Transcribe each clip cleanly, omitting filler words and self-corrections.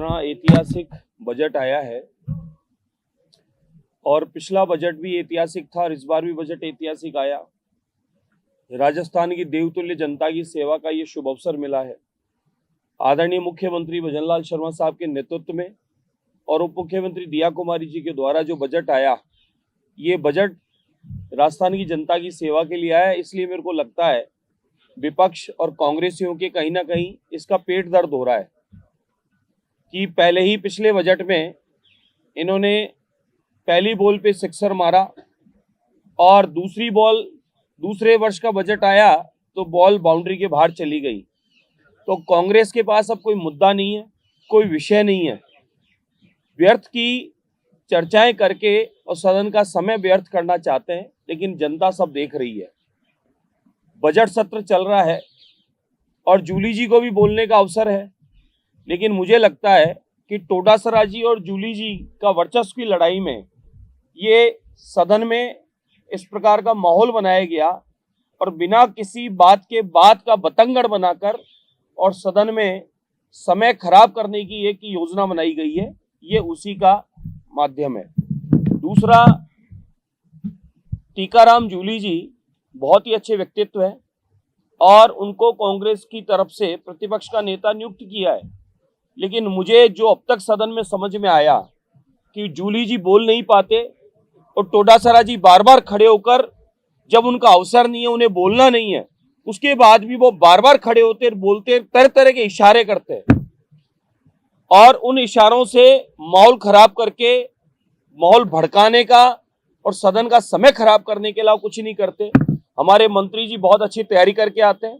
इतना ऐतिहासिक बजट आया है और पिछला बजट भी ऐतिहासिक था और इस बार भी बजट ऐतिहासिक आया। राजस्थान की देवतुल्य जनता की सेवा का ये शुभ अवसर मिला है। आदरणीय मुख्यमंत्री भजनलाल शर्मा साहब के नेतृत्व में और उप मुख्यमंत्री दिया कुमारी जी के द्वारा जो बजट आया, ये बजट राजस्थान की जनता की सेवा के लिए आया। इसलिए मेरे को लगता है विपक्ष और कांग्रेसियों के कहीं ना कहीं इसका पेट दर्द हो रहा है कि पहले ही पिछले बजट में इन्होंने पहली बॉल पे सिक्सर मारा और दूसरे वर्ष का बजट आया तो बॉल बाउंड्री के बाहर चली गई। तो कांग्रेस के पास अब कोई मुद्दा नहीं है, कोई विषय नहीं है। व्यर्थ की चर्चाएं करके और सदन का समय व्यर्थ करना चाहते हैं, लेकिन जनता सब देख रही है। बजट सत्र चल रहा है और जूली जी को भी बोलने का अवसर है, लेकिन मुझे लगता है कि टोडासरा जी और जूली जी का वर्चस्व की लड़ाई में ये सदन में इस प्रकार का माहौल बनाया गया और बिना किसी बात का बतंगड़ बनाकर और सदन में समय खराब करने की एक योजना बनाई गई है। ये उसी का माध्यम है। दूसरा, टीकाराम जूली जी बहुत ही अच्छे व्यक्तित्व है और उनको कांग्रेस की तरफ से प्रतिपक्ष का नेता नियुक्त किया है, लेकिन मुझे जो अब तक सदन में समझ में आया कि जूली जी बोल नहीं पाते और टोडासरा जी बार बार खड़े होकर, जब उनका अवसर नहीं है, उन्हें बोलना नहीं है, उसके बाद भी वो बार बार खड़े होते बोलते, तरह तरह के इशारे करते हैं और उन इशारों से माहौल खराब करके, माहौल भड़काने का और सदन का समय खराब करने के अलावा कुछ नहीं करते। हमारे मंत्री जी बहुत अच्छी तैयारी करके आते हैं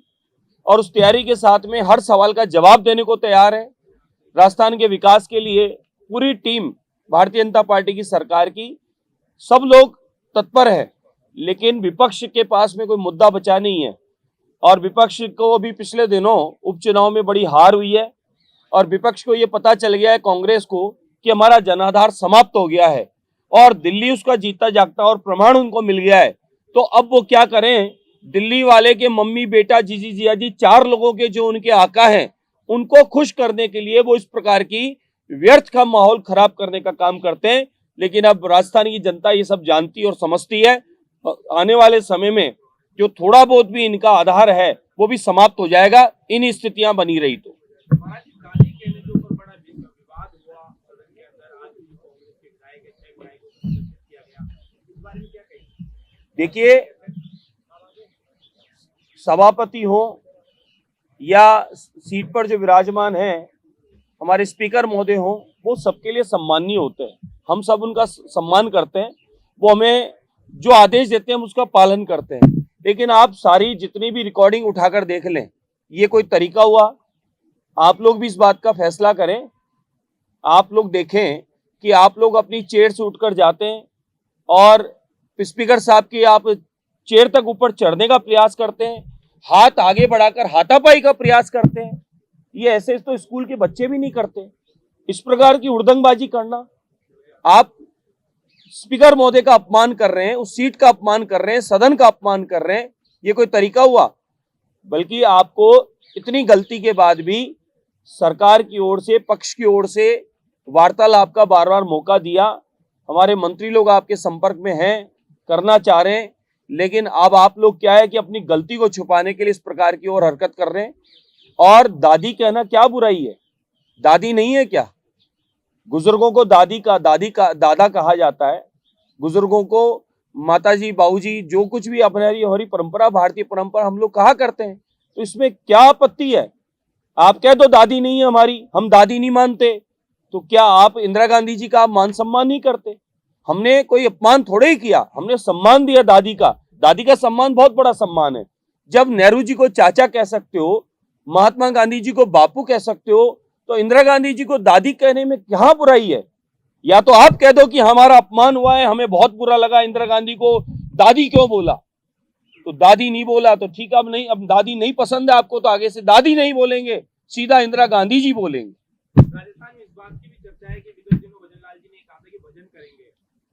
और उस तैयारी के साथ में हर सवाल का जवाब देने को तैयार है। राजस्थान के विकास के लिए पूरी टीम भारतीय जनता पार्टी की सरकार की सब लोग तत्पर है, लेकिन विपक्ष के पास में कोई मुद्दा बचा नहीं है और विपक्ष को अभी पिछले दिनों उपचुनाव में बड़ी हार हुई है और विपक्ष को ये पता चल गया है, कांग्रेस को, कि हमारा जनाधार समाप्त हो गया है और दिल्ली उसका जीता जागता और प्रमाण उनको मिल गया है। तो अब वो क्या करें? दिल्ली वाले के मम्मी बेटा जीजी जिया जी 4 लोगों के जो उनके आका हैं, उनको खुश करने के लिए वो इस प्रकार की व्यर्थ का माहौल खराब करने का काम करते हैं। लेकिन अब राजस्थान की जनता ये सब जानती और समझती है। आने वाले समय में जो थोड़ा बहुत भी इनका आधार है वो भी समाप्त हो जाएगा, इन स्थितियां बनी रही तो। देखिए, सभापति हो या सीट पर जो विराजमान हैं हमारे स्पीकर महोदय हो, वो सबके लिए सम्माननीय होते हैं। हम सब उनका सम्मान करते हैं, वो हमें जो आदेश देते हैं हम उसका पालन करते हैं। लेकिन आप सारी जितनी भी रिकॉर्डिंग उठाकर देख लें, ये कोई तरीका हुआ? आप लोग भी इस बात का फैसला करें। आप लोग देखें कि आप लोग अपनी चेयर से उठकर जाते हैं और स्पीकर साहब की आप चेयर तक ऊपर चढ़ने का प्रयास करते हैं, हाथ आगे बढ़ाकर हाथापाई का प्रयास करते हैं। ये ऐसे तो स्कूल के बच्चे भी नहीं करते। इस प्रकार की हुड़दंगबाजी करना, आप स्पीकर महोदय का अपमान कर रहे हैं, उस सीट का अपमान कर रहे हैं, सदन का अपमान कर रहे हैं। ये कोई तरीका हुआ? बल्कि आपको इतनी गलती के बाद भी सरकार की ओर से, पक्ष की ओर से वार्तालाप का बार बार मौका दिया। हमारे मंत्री लोग आपके संपर्क में हैं, करना चाह रहे हैं, लेकिन अब आप लोग क्या है कि अपनी गलती को छुपाने के लिए इस प्रकार की और हरकत कर रहे हैं। और दादी कहना क्या बुराई है? दादी नहीं है क्या? बुजुर्गों को दादा कहा जाता है। बुजुर्गों को माताजी, बाबूजी, जो कुछ भी हमारी परंपरा, भारतीय परंपरा, हम लोग कहा करते हैं। तो इसमें क्या आपत्ति है? आप कह दो दादी नहीं है हमारी, हम दादी नहीं मानते, तो क्या आप इंदिरा गांधी जी का आप मान सम्मान नहीं करते? हमने कोई अपमान थोड़े ही किया, हमने सम्मान दिया दादी का। दादी का सम्मान बहुत बड़ा सम्मान है। जब नेहरू जी को चाचा कह सकते हो, महात्मा गांधी जी को बापू कह सकते हो, तो इंदिरा गांधी जी को दादी कहने में क्या बुराई है? या तो आप कह दो कि हमारा अपमान हुआ है, हमें बहुत बुरा लगा, इंदिरा गांधी को दादी क्यों बोला। तो दादी नहीं बोला तो ठीक है, अब दादी नहीं पसंद है आपको तो आगे से दादी नहीं बोलेंगे, सीधा इंदिरा गांधी जी बोलेंगे। राजस्थान में इस बात की भी चर्चा है कि विगत दिनों भजनलाल जी ने कहा था कि भजन करेंगे,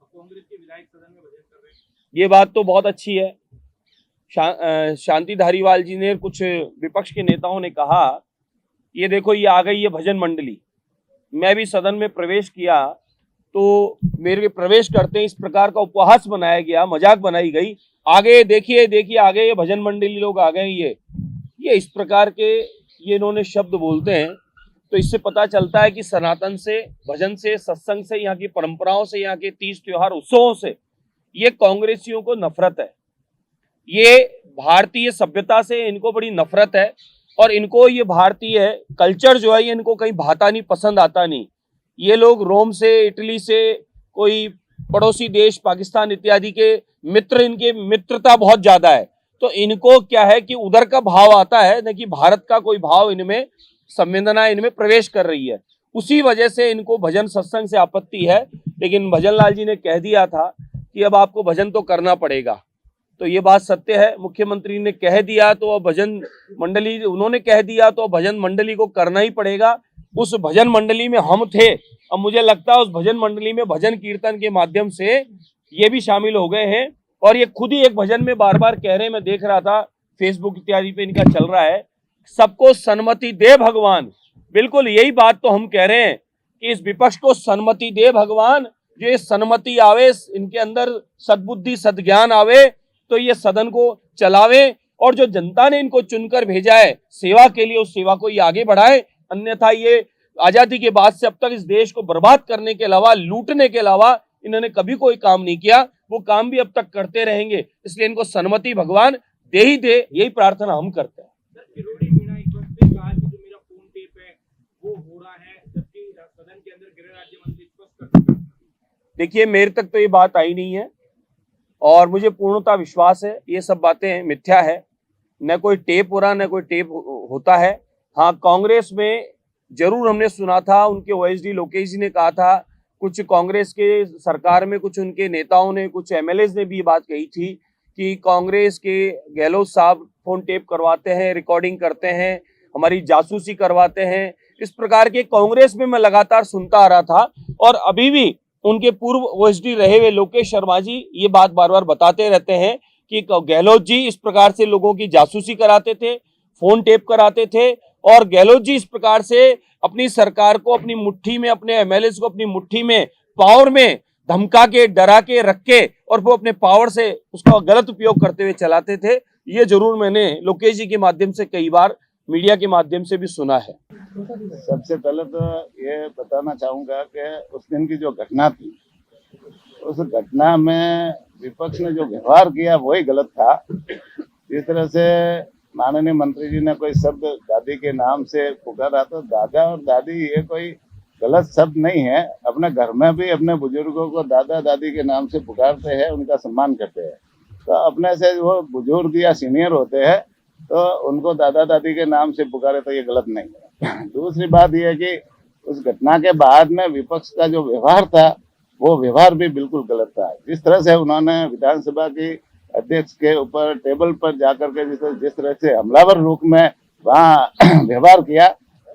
अब कांग्रेस के विधायक सदन में भजन कर रहे हैं। ये बात तो बहुत अच्छी है। शांति धारीवाल जी ने, कुछ विपक्ष के नेताओं ने कहा, ये देखो ये आ गई है भजन मंडली। मैं भी सदन में प्रवेश किया तो मेरे प्रवेश करते इस प्रकार का उपहास बनाया गया, मजाक बनाई गई, आगे देखिए देखिए आगे ये भजन मंडली लोग आ गए, ये इस प्रकार के ये इन्होंने शब्द बोलते हैं। तो इससे पता चलता है कि सनातन से, भजन से, सत्संग से, यहाँ की परंपराओं से, यहाँ के तीज त्योहार उत्सवों से ये कांग्रेसियों को नफरत है। ये भारतीय सभ्यता से इनको बड़ी नफरत है और इनको ये भारतीय कल्चर जो है ये इनको कहीं भाता नहीं, पसंद आता नहीं। ये लोग रोम से, इटली से, कोई पड़ोसी देश पाकिस्तान इत्यादि के मित्र, इनके मित्रता बहुत ज्यादा है। तो इनको क्या है कि उधर का भाव आता है, न कि भारत का कोई भाव इनमें, संवेदना इनमें प्रवेश कर रही है। उसी वजह से इनको भजन सत्संग से आपत्ति है। लेकिन भजन लाल जी ने कह दिया था कि अब आपको भजन तो करना पड़ेगा, तो ये बात सत्य है। मुख्यमंत्री ने कह दिया तो अब भजन मंडली, उन्होंने कह दिया तो भजन मंडली को करना ही पड़ेगा। उस भजन मंडली में हम थे, अब मुझे लगता है उस भजन मंडली में भजन कीर्तन के माध्यम से ये भी शामिल हो गए हैं और ये खुद ही एक भजन में बार बार कह रहे हैं, मैं देख रहा था फेसबुक इत्यादि पे इनका चल रहा है, सबको सन्मति दे भगवान। बिल्कुल यही बात तो हम कह रहे हैं कि इस विपक्ष को सन्मति दे भगवान, जो ये सन्मति आवे, इनके अंदर सद्बुद्धि सद्ज्ञान आवे तो ये सदन को चलावे और जो जनता ने इनको चुनकर भेजा है सेवा के लिए, उस सेवा को ये आगे बढ़ाए। अन्यथा ये आजादी के बाद से अब तक इस देश को बर्बाद करने के अलावा, लूटने के अलावा इन्होंने कभी कोई काम नहीं किया, वो काम भी अब तक करते रहेंगे। इसलिए इनको सन्मति भगवान दे ही दे, यही प्रार्थना हम करते हैं। किरोड़ी मीणा एक वक्त पे कहा कि जो मेरा फोन टेप है वो हो रहा है, जबकि सदन के अंदर गृह राज्य मंत्री स्पष्ट कर चुके हैं। देखिए मेरे तक तो ये बात आई नहीं है और मुझे पूर्णतः विश्वास है ये सब बातें मिथ्या है। न कोई टेप हो रहा, न कोई टेप होता है। हाँ, कांग्रेस में जरूर हमने सुना था, उनके ओएसडी लोकेश जी ने कहा था, कुछ कांग्रेस के सरकार में कुछ उनके नेताओं ने, कुछ एमएलए ने भी ये बात कही थी कि कांग्रेस के गहलोत साहब फोन टेप करवाते हैं, रिकॉर्डिंग करते हैं, हमारी जासूसी करवाते हैं। इस प्रकार के कांग्रेस में मैं लगातार सुनता आ रहा था और अभी भी उनके पूर्व ओएसडी रहे हुए लोकेश शर्मा जी ये बात बार बार बताते रहते हैं कि गहलोत जी इस प्रकार से लोगों की जासूसी कराते थे, फोन टेप कराते थे और गहलोत जी इस प्रकार से अपनी सरकार को अपनी मुट्ठी में, अपने एमएलए को अपनी मुट्ठी में, पावर में धमका के, डरा के रख के और वो अपने पावर से उसका गलत उपयोग करते हुए चलाते थे। ये जरूर मैंने लोकेश जी के माध्यम से कई बार मीडिया के माध्यम से भी सुना है। सबसे पहले तो ये बताना चाहूंगा कि उस दिन की जो घटना थी, उस घटना में विपक्ष ने जो व्यवहार किया वही गलत था। जिस तरह से माननीय मंत्री जी ने कोई शब्द दादी के नाम से पुकारा, तो दादा और दादी ये कोई गलत शब्द नहीं है। अपने घर में भी अपने बुजुर्गों को दादा दादी के नाम से पुकारते हैं, उनका सम्मान करते हैं। तो अपने से वो बुजुर्ग या सीनियर होते हैं तो उनको दादा दादी के नाम से पुकारे तो ये गलत नहीं है। दूसरी बात यह है कि उस घटना के बाद में विपक्ष का जो व्यवहार था वो व्यवहार भी बिल्कुल गलत था। जिस तरह से उन्होंने विधानसभा की अध्यक्ष के ऊपर टेबल पर जाकर के जिस तरह से हमलावर रूप में वहाँ व्यवहार किया,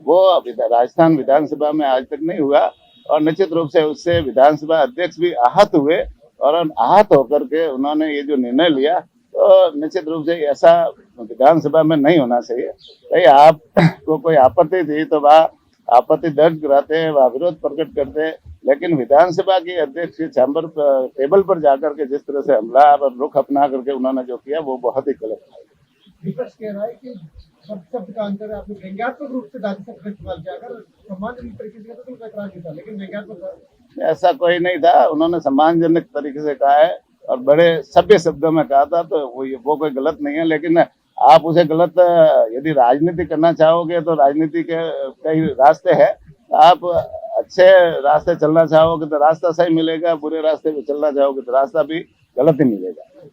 वो राजस्थान विधानसभा में आज तक नहीं हुआ और निश्चित रूप से उससे विधानसभा अध्यक्ष भी आहत हुए और आहत होकर के उन्होंने ये जो निर्णय लिया, तो निश्चित रूप से ऐसा विधानसभा में नहीं होना चाहिए। भाई आपको कोई आपत्ति थी तो वह आपत्ति दर्ज कराते हैं, वह विरोध प्रकट करते हैं, लेकिन विधानसभा की अध्यक्ष के चैम्बर पर टेबल पर जाकर के जिस तरह से हमला और रुख अपना करके उन्होंने जो किया वो बहुत ही गलत था। विपक्ष कह रहा है कि शब्द का अंतर है, आपने व्यंग्यात्मक रूप से दादी से इस्तेमाल किया, अगर सम्मानजनक तरीके से तो एतराज नहीं था, लेकिन व्यंग्यात्मक ऐसा कोई नहीं था। उन्होंने सम्मानजनक तरीके से कहा है और बड़े सभ्य शब्दों में कहा था, तो वो कोई गलत नहीं है। लेकिन आप उसे गलत यदि राजनीति करना चाहोगे तो राजनीति के कई रास्ते हैं। आप अच्छे रास्ते चलना चाहोगे तो रास्ता सही मिलेगा, बुरे रास्ते पे चलना चाहोगे तो रास्ता भी गलत ही मिलेगा।